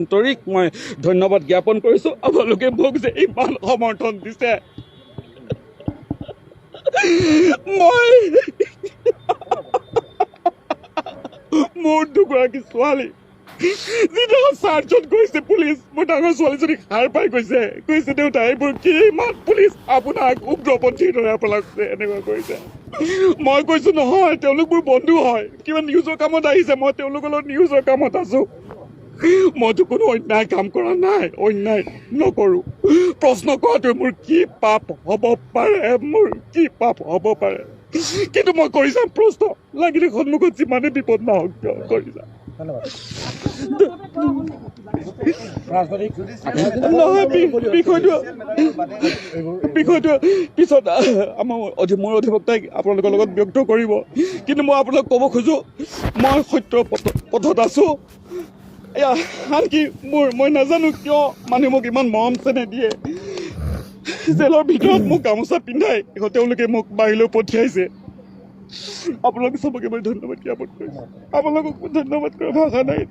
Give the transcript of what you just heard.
আন্তৰিক মই ধন্যবাদ জ্ঞাপন কৰিছোঁ আপোনালোকে মোক যে ইমান সমৰ্থন দিছে মই মোৰ দুগৰাকী ছোৱালী যিদিনা চাৰ্জত গৈছে পুলিচ মোৰ ডাঙৰ ছোৱালীজনীক সাৰ পাই গৈছে দেউতা এইবোৰ কি ইমান পুলিচ আপোনাক উগ্ৰপন্থীৰ দৰে আপোনাক এনেকুৱা কৰিছে মই কৈছোঁ নহয় তেওঁলোক মোৰ বন্ধু হয় কিবা নিউজৰ কামত আহিছে মই তেওঁলোকৰ লগত নিউজৰ কামত আছোঁ মইতো কোনো অন্যায় কাম কৰা নাই অন্যায় নকৰোঁ প্ৰশ্ন কৰাটোৱে মোৰ কি পাপ হ'ব পাৰে কিন্তু মই কৰি যাম প্ৰশ্ন লাগিলে সন্মুখত যিমানে বিপদ নহওক কিয় কৰি যাম বিষয়টো পিছত মোৰ অধিবক্তাই আপোনালোকৰ লগত ব্যক্ত কৰিব কিন্তু মই আপোনাক ক'ব খোজোঁ মই সত্য পথত আছোঁ এয়া আনকি মই নাজানো কিয় মানুহে মোক ইমান মৰম চেনেহ দিয়ে জেলৰ ভিতৰত মোক গামোচা পিন্ধাই তেওঁলোকে মোক বাহিৰলৈ পঠিয়াইছে আপোনালোক চবকে মই ধন্যবাদ জ্ঞাপন কৰিছোঁ আপোনালোকক ধন্যবাদ কৰা ভাষা নাই